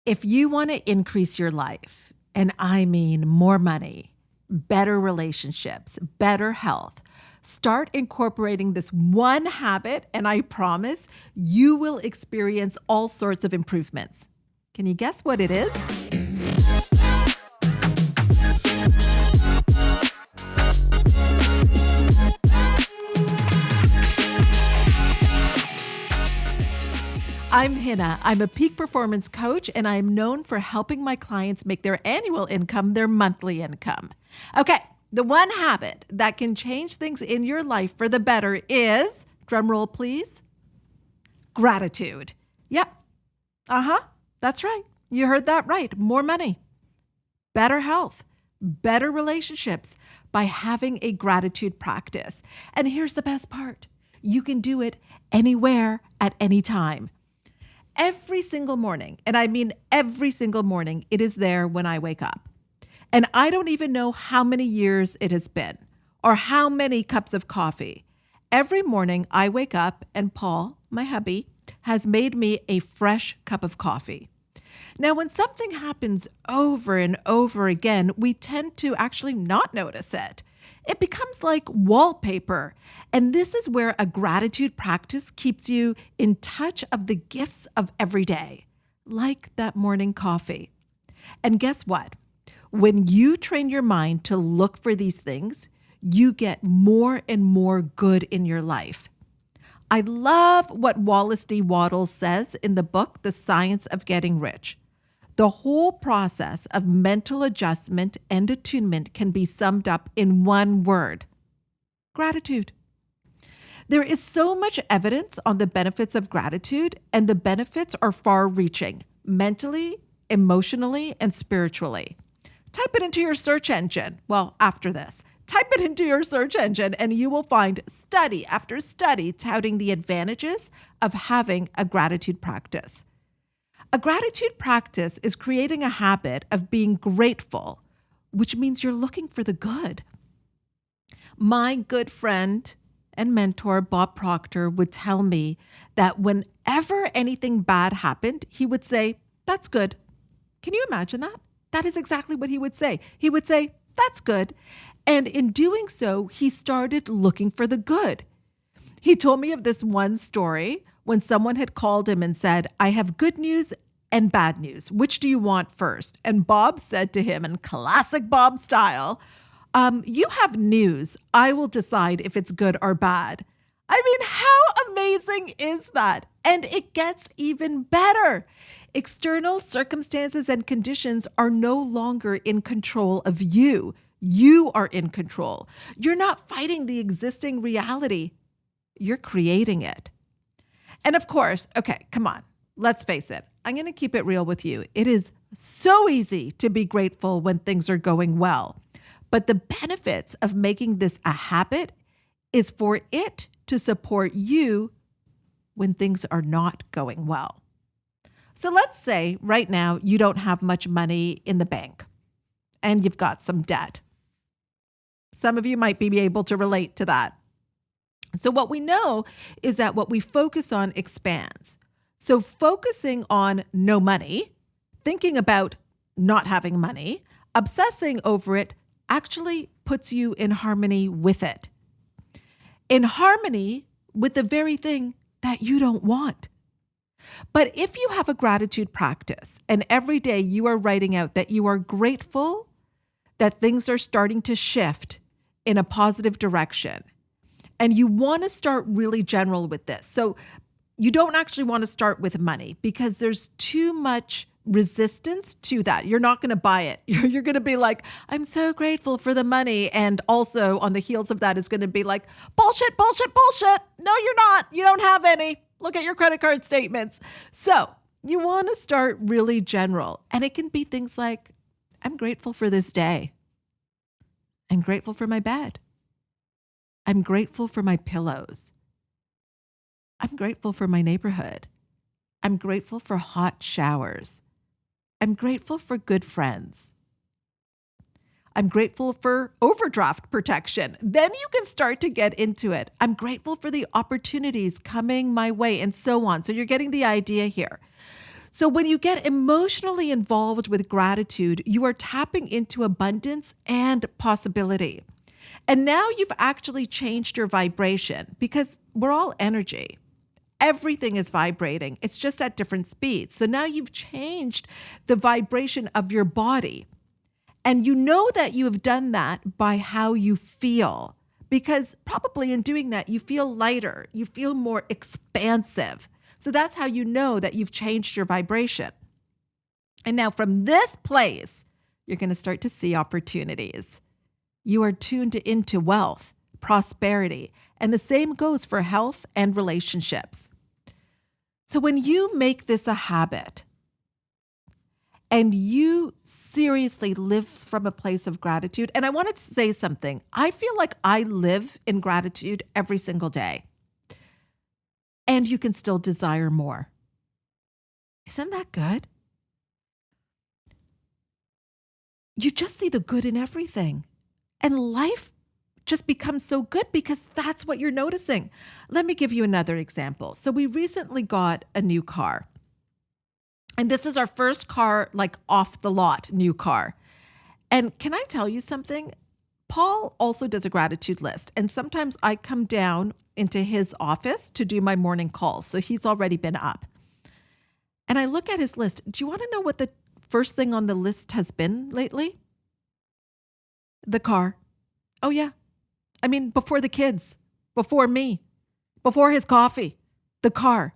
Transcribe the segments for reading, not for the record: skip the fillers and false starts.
If you want to increase your life, and I mean more money, better relationships, better health, start incorporating this one habit, and I promise you will experience all sorts of improvements. Can you guess what it is? I'm Hina. I'm a peak performance coach, and I'm known for helping my clients make their annual income their monthly income. Okay, the one habit that can change things in your life for the better is, drumroll please, gratitude. Yep. That's right. You heard that right. More money, better health, better relationships by having a gratitude practice. And here's the best part. You can do it anywhere at any time. Every single morning, and I mean every single morning, it is there when I wake up. And I don't even know how many years it has been or how many cups of coffee. Every morning I wake up and Paul, my hubby, has made me a fresh cup of coffee. Now, when something happens over and over again, we tend to actually not notice it. It becomes like wallpaper. And this is where a gratitude practice keeps you in touch of the gifts of every day, like that morning coffee. And guess what? When you train your mind to look for these things, you get more and more good in your life. I love what Wallace D. Wattles says in the book, The Science of Getting Rich. The whole process of mental adjustment and attunement can be summed up in one word: gratitude. There is so much evidence on the benefits of gratitude, and the benefits are far-reaching, mentally, emotionally, and spiritually. Type it into your search engine. Well, after this, type it into your search engine and you will find study after study touting the advantages of having a gratitude practice. A gratitude practice is creating a habit of being grateful, which means you're looking for the good. My good friend and mentor, Bob Proctor, would tell me that whenever anything bad happened, he would say, "That's good." Can you imagine that? That is exactly what he would say. He would say, "That's good." And in doing so, he started looking for the good. He told me of this one story when someone had called him and said, "I have good news and bad news. Which do you want first?" And Bob said to him in classic Bob style, "You have news. I will decide if it's good or bad." I mean, how amazing is that? And it gets even better. External circumstances and conditions are no longer in control of you. You are in control. You're not fighting the existing reality. You're creating it. And of course, okay, come on, let's face it. I'm going to keep it real with you. It is so easy to be grateful when things are going well. But the benefits of making this a habit is for it to support you when things are not going well. So let's say right now you don't have much money in the bank and you've got some debt. Some of you might be able to relate to that. So what we know is that what we focus on expands. So focusing on no money, thinking about not having money, obsessing over it actually puts you in harmony with it. In harmony with the very thing that you don't want. But if you have a gratitude practice and every day you are writing out that you are grateful that things are starting to shift in a positive direction, and you want to start really general with this. So you don't actually want to start with money because there's too much resistance to that. You're not going to buy it. You're going to be like, "I'm so grateful for the money." And also on the heels of that is going to be like, "Bullshit, bullshit, bullshit. No, you're not. You don't have any. Look at your credit card statements." So you want to start really general. And it can be things like, "I'm grateful for this day. I'm grateful for my bed. I'm grateful for my pillows. I'm grateful for my neighborhood. I'm grateful for hot showers. I'm grateful for good friends. I'm grateful for overdraft protection." Then you can start to get into it. "I'm grateful for the opportunities coming my way," and so on. So you're getting the idea here. So when you get emotionally involved with gratitude, you are tapping into abundance and possibility. And now you've actually changed your vibration because we're all energy. Everything is vibrating. It's just at different speeds. So now you've changed the vibration of your body. And you know that you have done that by how you feel, because probably in doing that, you feel lighter, you feel more expansive. So that's how you know that you've changed your vibration. And now from this place, you're going to start to see opportunities. You are tuned into wealth, prosperity, and the same goes for health and relationships. So when you make this a habit and you seriously live from a place of gratitude, and I wanted to say something, I feel like I live in gratitude every single day, and you can still desire more. Isn't that good? You just see the good in everything, and life just becomes so good because that's what you're noticing. Let me give you another example. So we recently got a new car. And this is our first car, like off the lot, new car. And can I tell you something? Paul also does a gratitude list. And sometimes I come down into his office to do my morning calls. So he's already been up. And I look at his list. Do you want to know what the first thing on the list has been lately? The car. Oh, yeah. I mean, before the kids, before me, before his coffee, the car.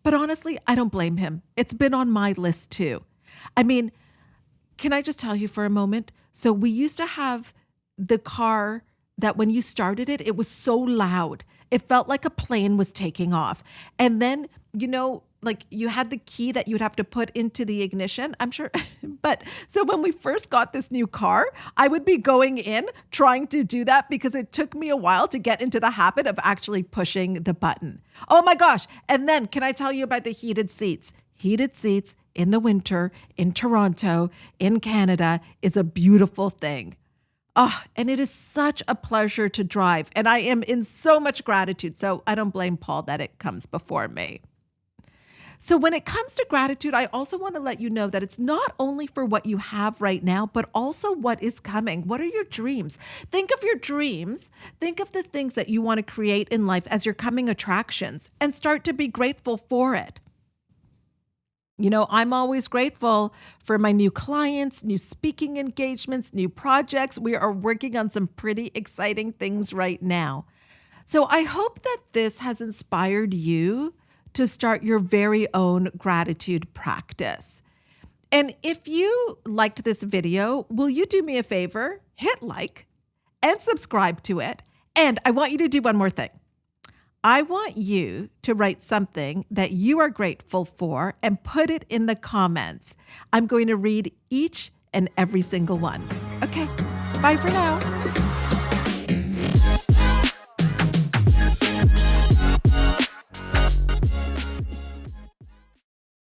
But honestly, I don't blame him. It's been on my list too. I mean, can I just tell you for a moment? So we used to have the car that when you started it, it was so loud. It felt like a plane was taking off. And then, like you had the key that you'd have to put into the ignition, I'm sure. But so when we first got this new car, I would be going in trying to do that because it took me a while to get into the habit of actually pushing the button. Oh my gosh. And then can I tell you about the heated seats? Heated seats in the winter in Toronto, in Canada is a beautiful thing. And it is such a pleasure to drive. And I am in so much gratitude. So I don't blame Paul that it comes before me. So when it comes to gratitude, I also want to let you know that it's not only for what you have right now, but also what is coming. What are your dreams? Think of your dreams. Think of the things that you want to create in life as your coming attractions and start to be grateful for it. I'm always grateful for my new clients, new speaking engagements, new projects. We are working on some pretty exciting things right now. So I hope that this has inspired you to start your very own gratitude practice. And if you liked this video, will you do me a favor? Hit like and subscribe to it. And I want you to do one more thing. I want you to write something that you are grateful for and put it in the comments. I'm going to read each and every single one. Okay, bye for now.